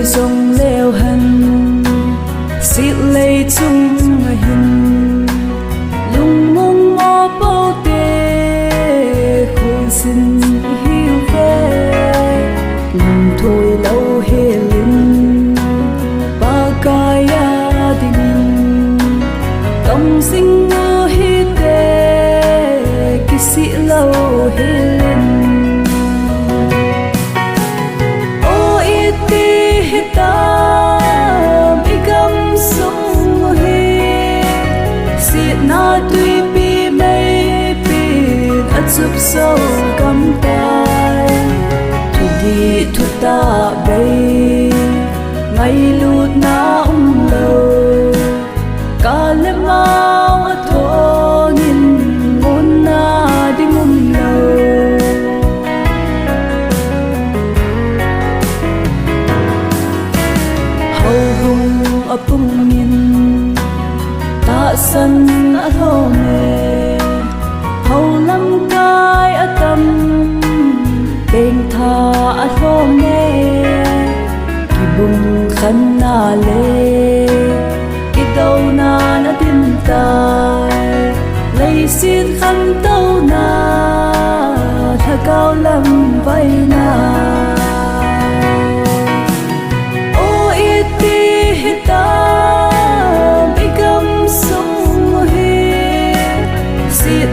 dòng leo hân xịt lấy chung hình lung mong mò bao tê khôn xin hiu về lung thôi lâu hê linh ba kaya đình công sinh ngơ hi tê kỳ sĩ lâu hê linh tuy bi mây bin ắt giúp sâu cầm tay thu đi thu ta bay ngay lút na lâu cả lẽ mau thô nhìn ngôn na đi lâu hầu hùng ở bung nhìn ta sân ở thô nề hầu lâm cai ở tâm bên tha ở thô nề kỳ bùng khăn na lê kỳ đâu na na tin tai lấy xin khăn tâu na tha cao lâm vay na ô ít đi ta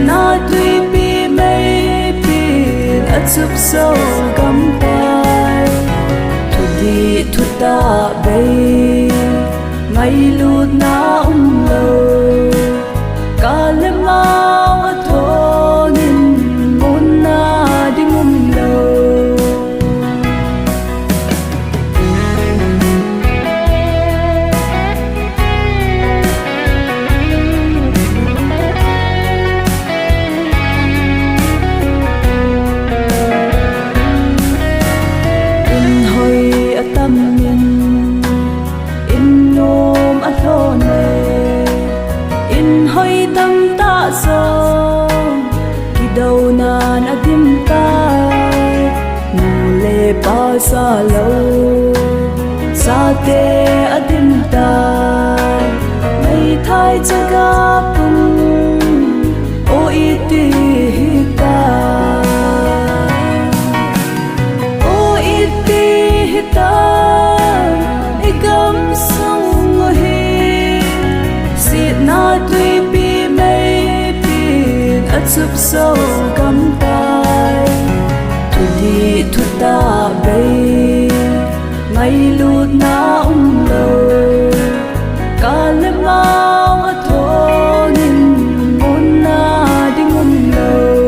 na tuy bi mây bin ắt giúp sâu cầm tay thu đi thu ta bay ngay lút na lâu cả lẽ mau thô nhìn ngôn na đi lâu đâu na na tim tai mù lê bao xa lâu xa tê a tim tai mây thai cha ga pung ô y ti ta ô y ti ta y gam sông hi xịt na tuy bi mây ắt giúp sâu cầm tay thu đi thu ta bay ngay lút na lâu cả lẽ mau thô nhìn ngôn na đi lâu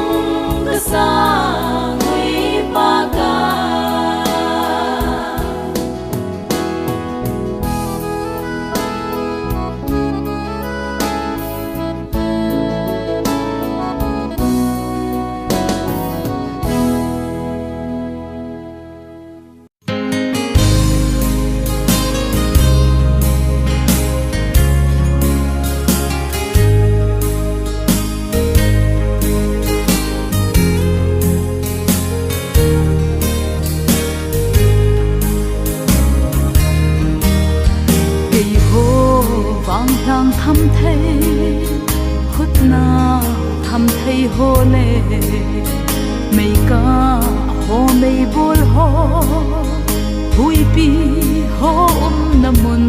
mong ta sang huy ba ca lang thăm thấy hút na thăm thấy hồ lệ mấy ca hồ mấy bol hồ hui pi hồ namun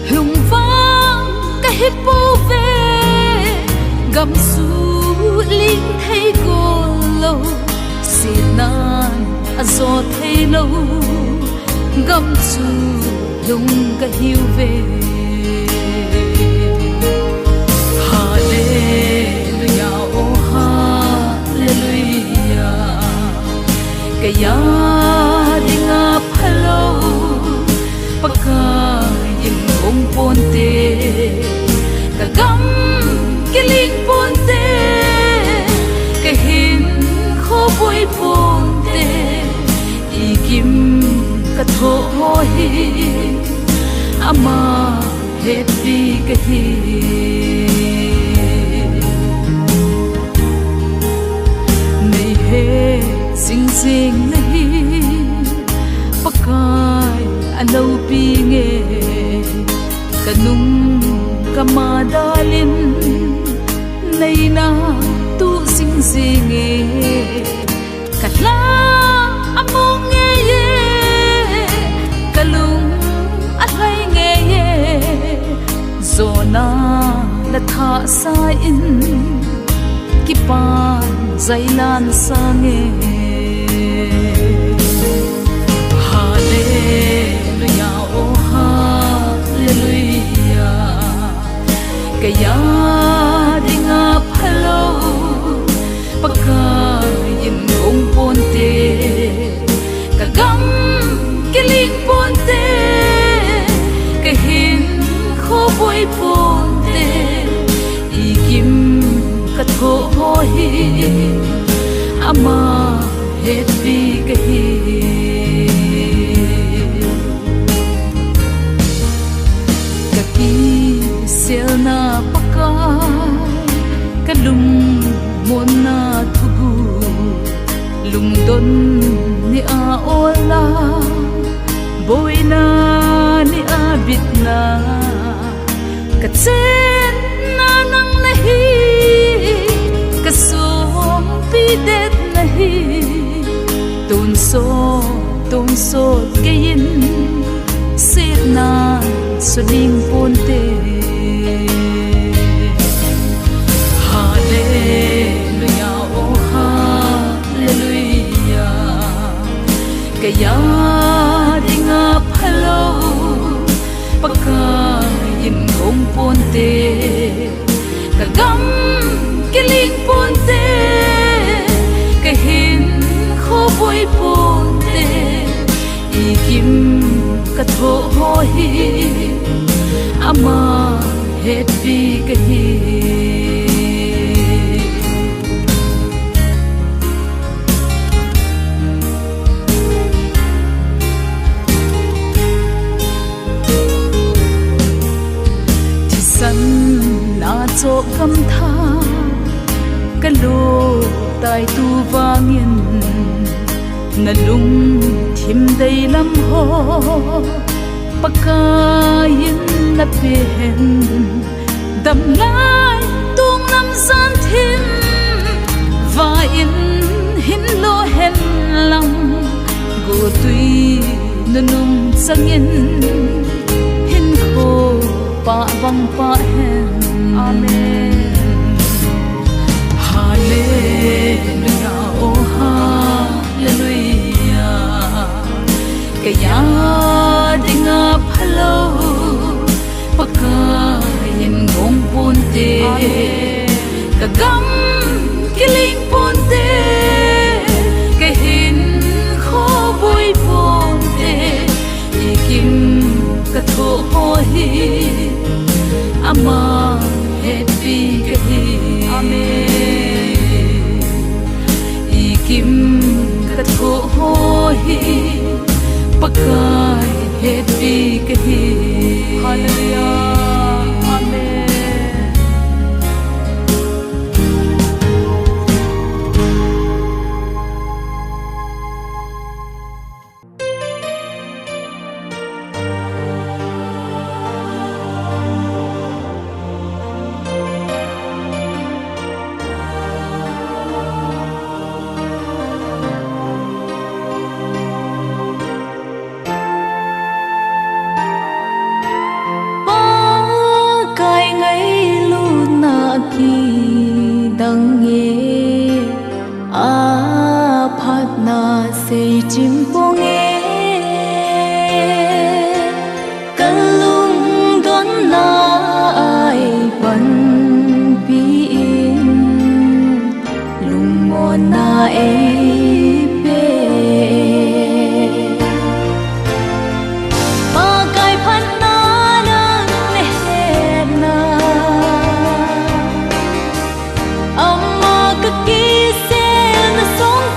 lung vang cái hít bô về gầm su linh thấy cô lâu xin nan azo thấy lâu gầm su lung cái hiu về kaya dinga phalo pagkain kong ponte kagam kiling ponte kahin khoboy ponte ikim katho hohi ama happy kahi nei he sing sing nahi pakai alau pinge kanung kamadalin nay na tu sing singe kala among ye kalung alai nge ye zona la tha sa in kipan zailan sange kaya dinga phalo pagkain kong ponte kagam kiling ponte kahin khoboy ponte ikim katho hohi ama happy kahi sel na pakai kalum mon na thugu lungdon ni a ola boy na ni a bitna katsen na nang nahi kasom pidet nahi ton so gayin sit na suning ponte kaya dinga phalo pagkain kong ponte kagam kiling ponte kahin khoboy ponte ikim katho hohi ama happy kahi cho cầm tha kalu tai tu vangin na lung thim dei lam ho pakayin na pen dam lai tung nam san thim va in hin lo hen lam go tui nunung sangin hin kho pa bang pa hen amen hallelujah oh hallelujah kaya dinga phalo pagkain kong ponte kagam ko hi pakai happy ke hi hallelujah amen chim po nghe căn lung đón na ai vẫn bin lung mòn na ấy bé ba cái phát na nâng lên na amma cái kia sẽ na sống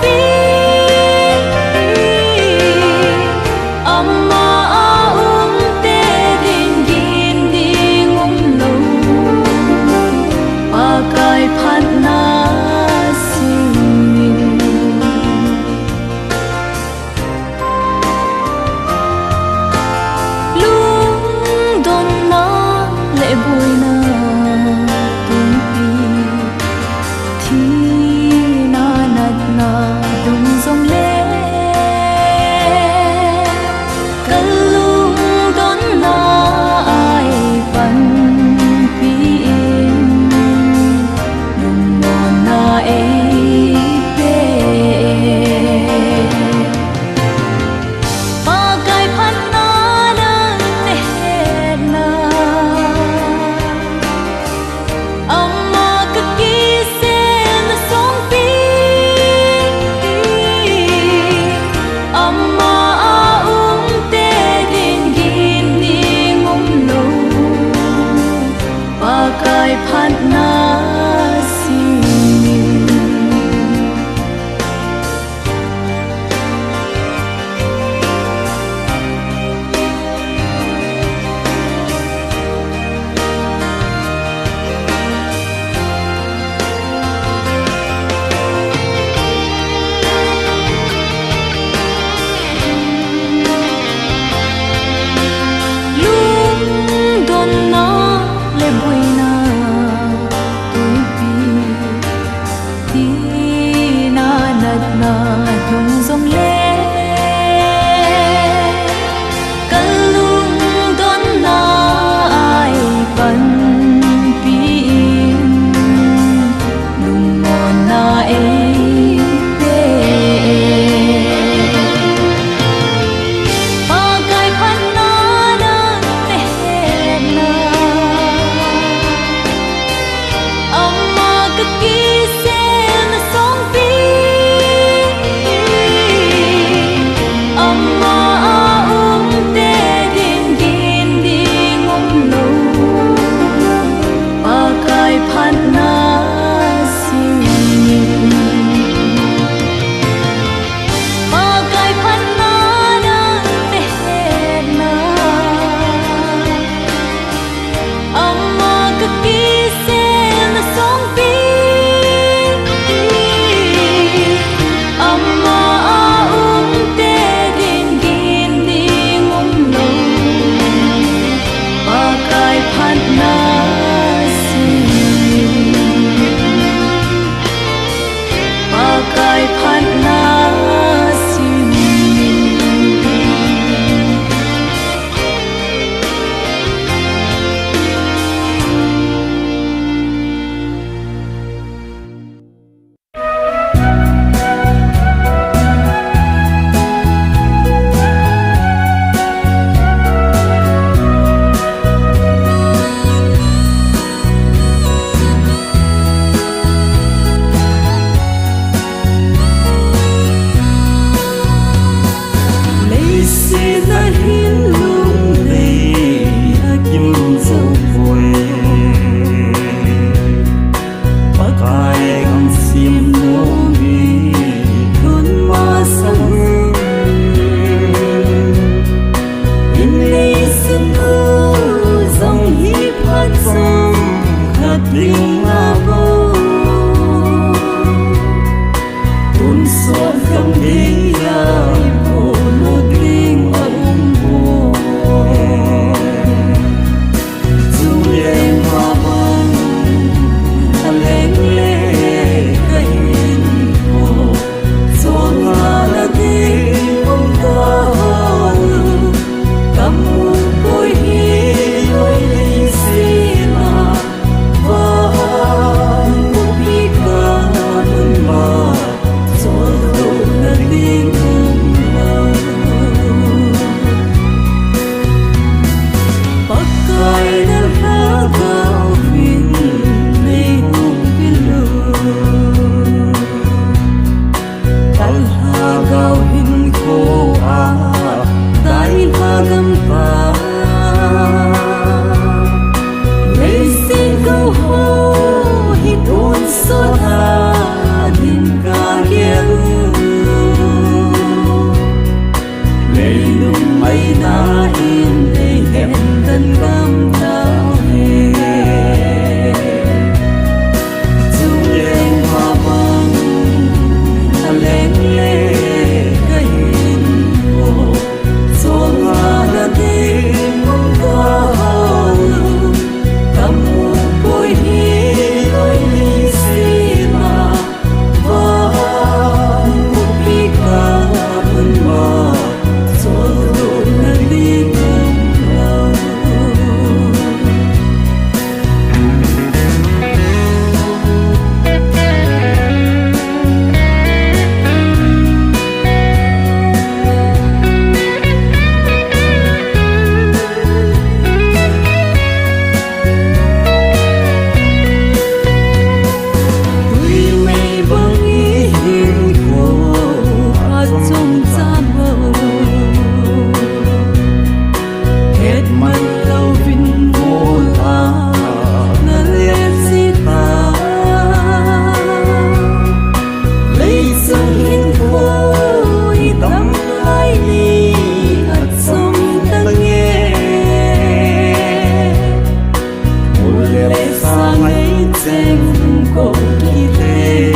xanh cổ đi thế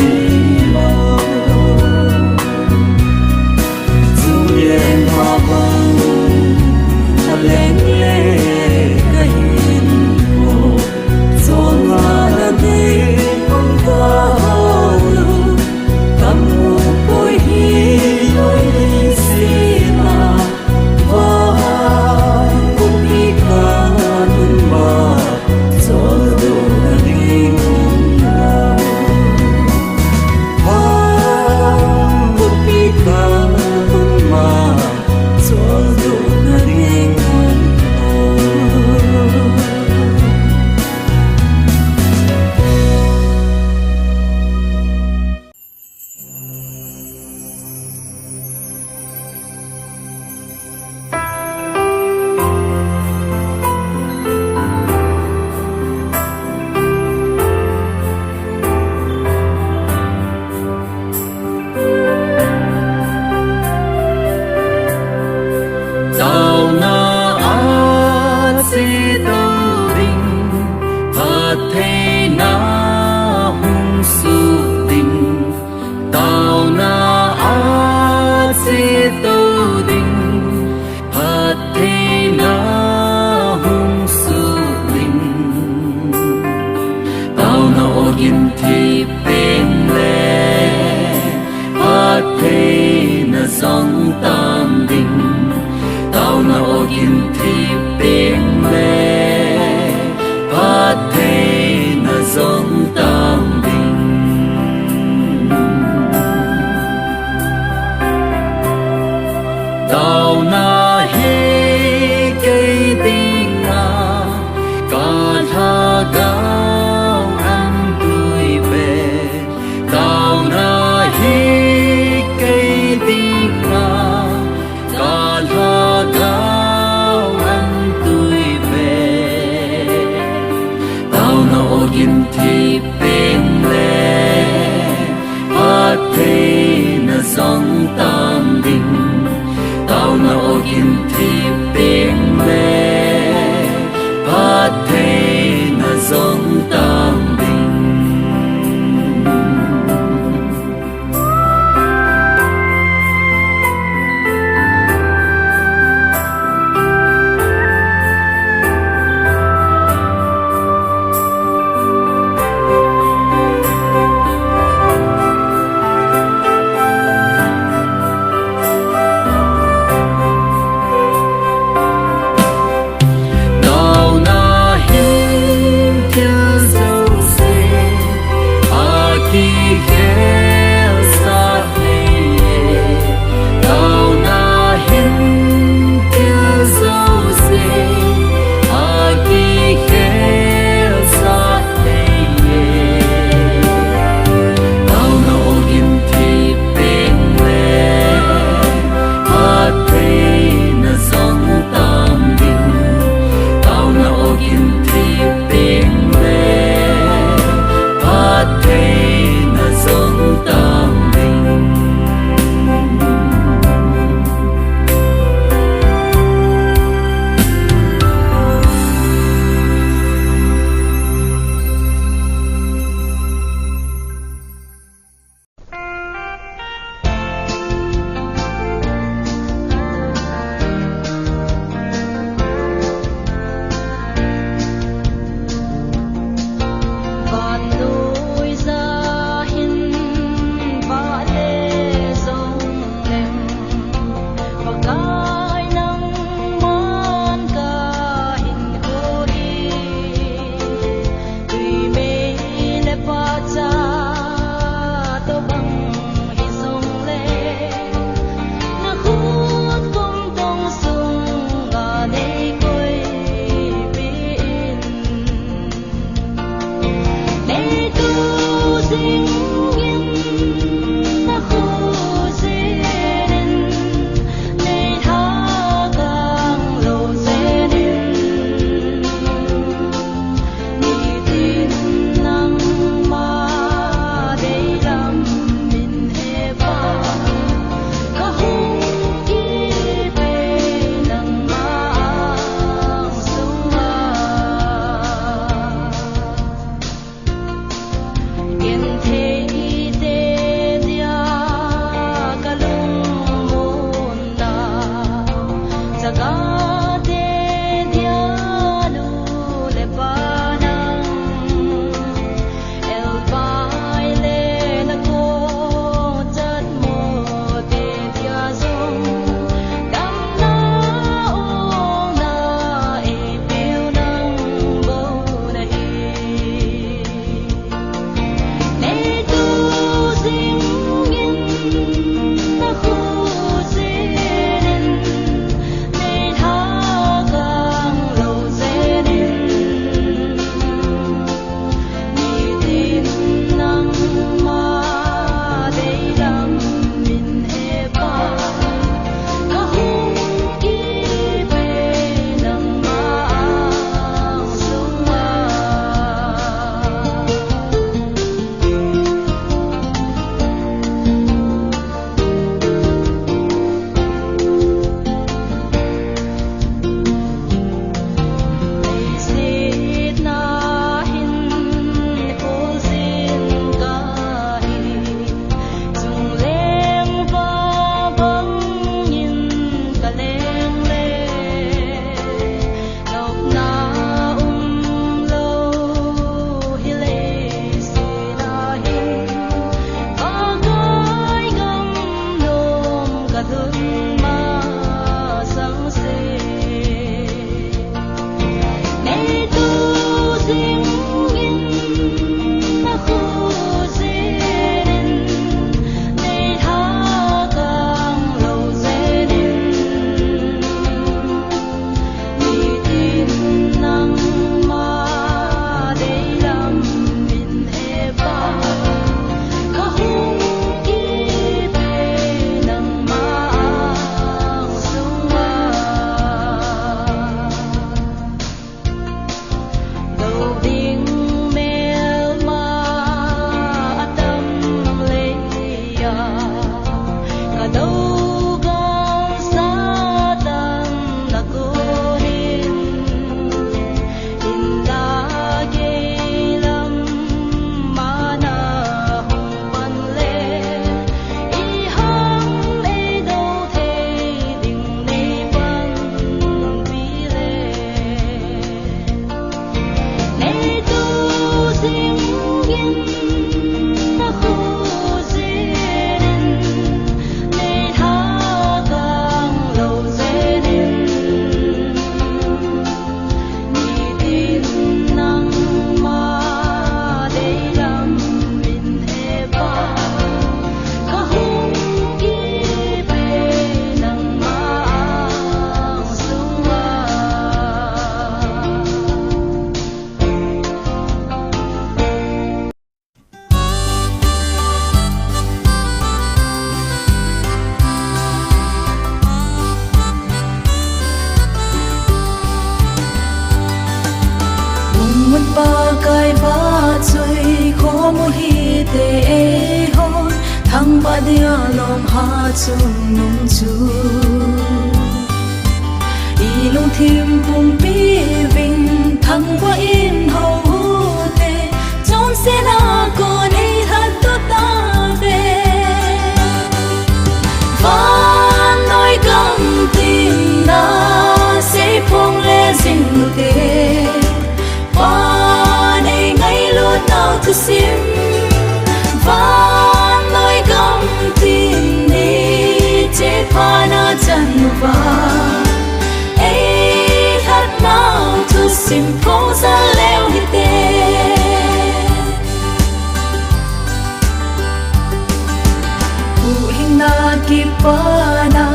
mơ dù đèn hoa vàng ta lên lệ cái hiền hồ gió ngã đã đi không có lưu tâm hồn bồi hi lối đi xin mà và cũng đi cả 눈 봐 저도 나는 황급히가 눈마 저도 나는 Tao na a si đâu đình Phật thế na hung su tình Tao na a si đâu đình Phật thế na hung su tình Tao na o gin thi bên lệ Phật thế na song tam đình Tao na o gin thi bên lệ Phát thế na giống tam đình Tao na hi cây tình à Cả tha gao ăn tươi về Tao na hi cây tình à Cả tha gao ăn tươi về Tao na o gin thi bên lệ Phát thế na giống tam đình Tao na o gin thi bên lệ Phát thế na giống tam đình Tao na hin kia dâu xê A ki khe sa thê Tao na hin kia dâu xê A ki khe sa thê Tao na o gin thi bên lệ Phát thế na giống tam đình Tao na o gin thi bên lệ Phát thế na giống tam đình Vạn núi ra hin vã lê dòng em và cái nắng man cả hin cô đi tùy mê lê pa cha tô bằng hi sông lê na khuất không tông sung ngà nê quê bên Để tu sinh yên na khu dê đình Để tha càng lộ dê đình Ni tin năng ma ma chung nung chu y lung thim bung bi vinh thăng qua in hậu tê trong xe na con ấy hát tốt ta về và nói gắng tin na sẽ phong lê dinh lưu tê và này ngay luôn nào thu sim và nói gắng tin đi chế pha na chân va ấy hát nào thu sim phong ra leo hi tê bu hình na ki pa na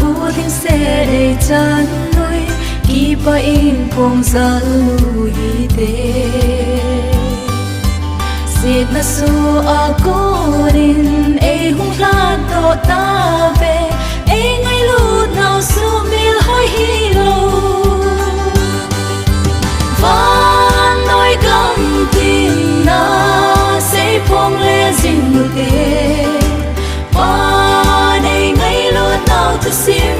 bu hình se để chân nuôi ki pa in phong ra lu hi tê Sít na su a korin e hung la do ta ve e ngay lu nào su mil hoi hi lo và nói gắng tin na sẽ phong lê dinh lưu tê và này ngay lu nào thu sim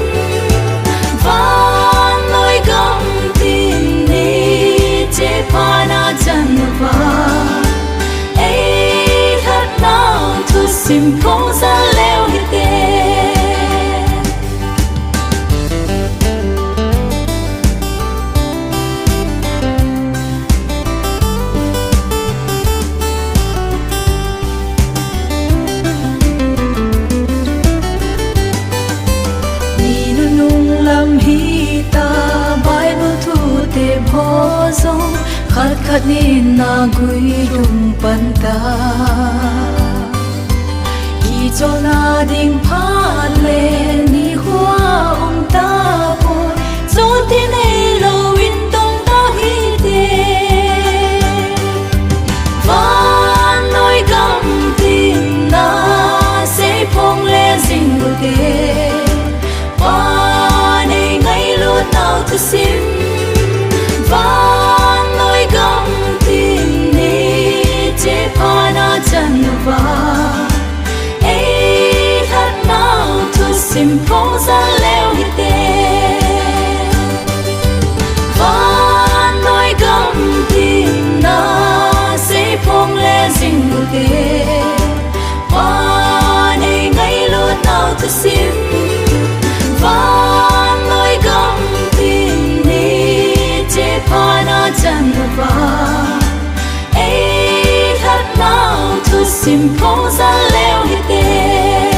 và nói gắng tin đi chế pha na chân va thu sim phong ra leo hi tê ni nu nung lam hi ta bai nu thu te bho zong khát khát ni na gui lung pan ta cho na ding pha le ni hoa ta bồi cho thiên ấy lâu in tông ta hi tê và nói gắng tin na sẽ phong lê dinh lưu tê và này ngay luôn nào thu sim và nói gắng tin đi chế pha na chân va sim phong ra leo hi tê và nói gắng tin na sẽ phong lê dinh lưu tê và này ngay luôn nào thu sim và nói gắng tin đi chế pha na chân va ấy hát nào thu sim phong ra leo hi tê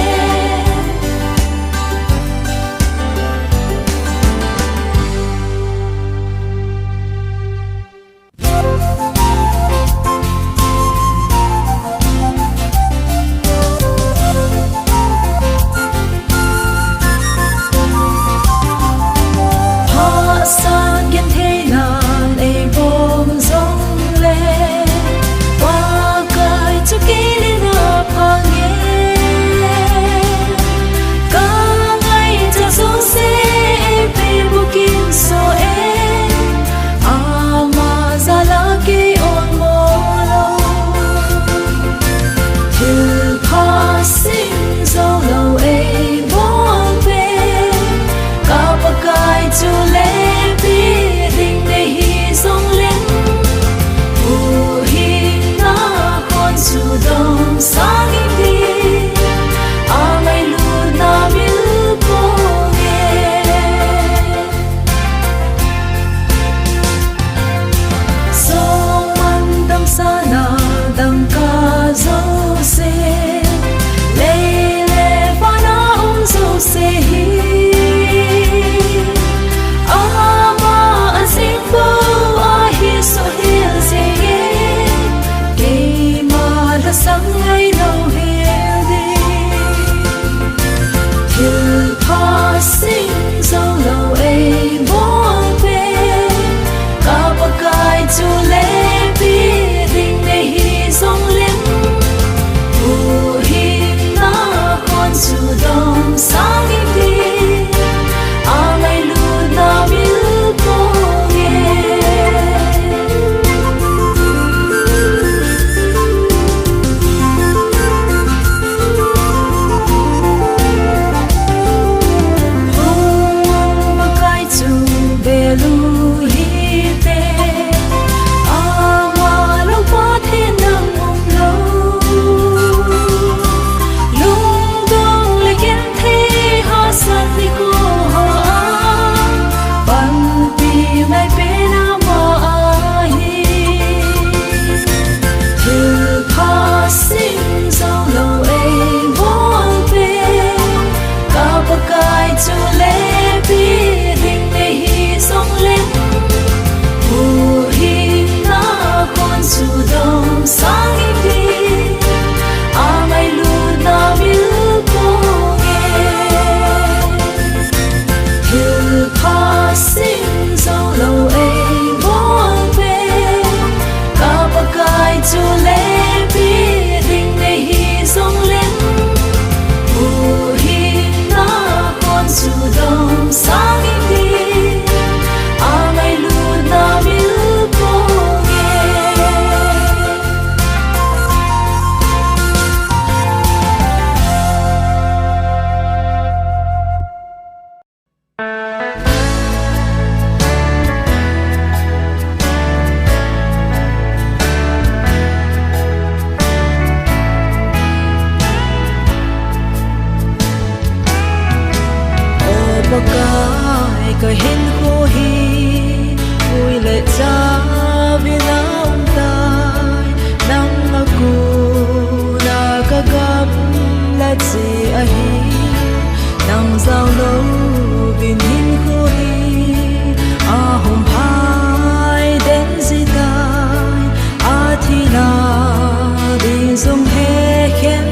dung he khen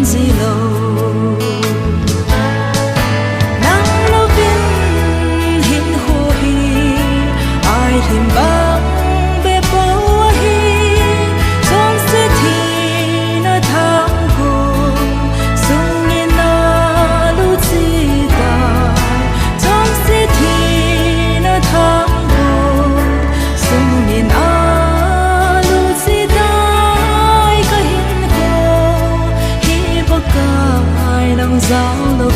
gì lâu nắng lâu viên hin hồ hi ai thêm băng bê bố hi trong sẽ thì nó thang hồ dung nghe nó lưu gì tài trong sẽ thì nó thang hồ dung nghe nó nang giao lâu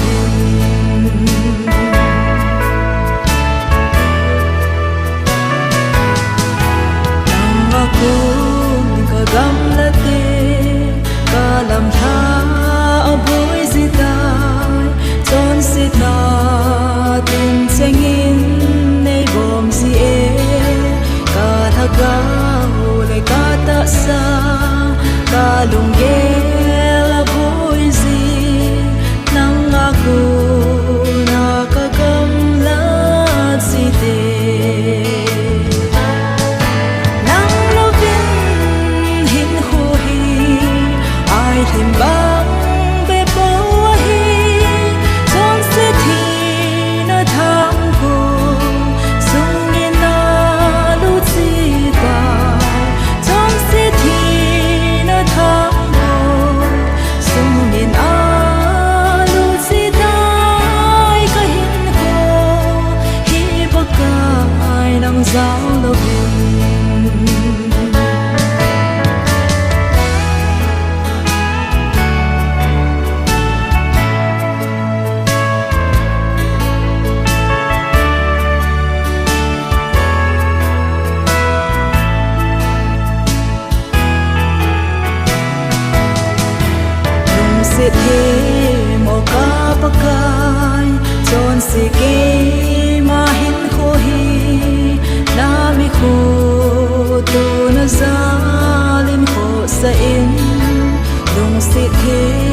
nang akong kagam late kalam tha aboy zitai ton sit na tin chengin nei bom si e ka thagau le ka ta sa ka lunggel aboy zi aku nakagamlat site nang lovin hin ho hi ai thêm bang be bo hi trong sẽ thì nó thang cô dung nghe na lu chi ta trong sẽ thì nó thang cô dung nghe na nang giao lâu nung sẽ thế mò cá bạc cay tròn sẽ kê mà hin khô hi nami kho tu na zalin kho sa in dong sit he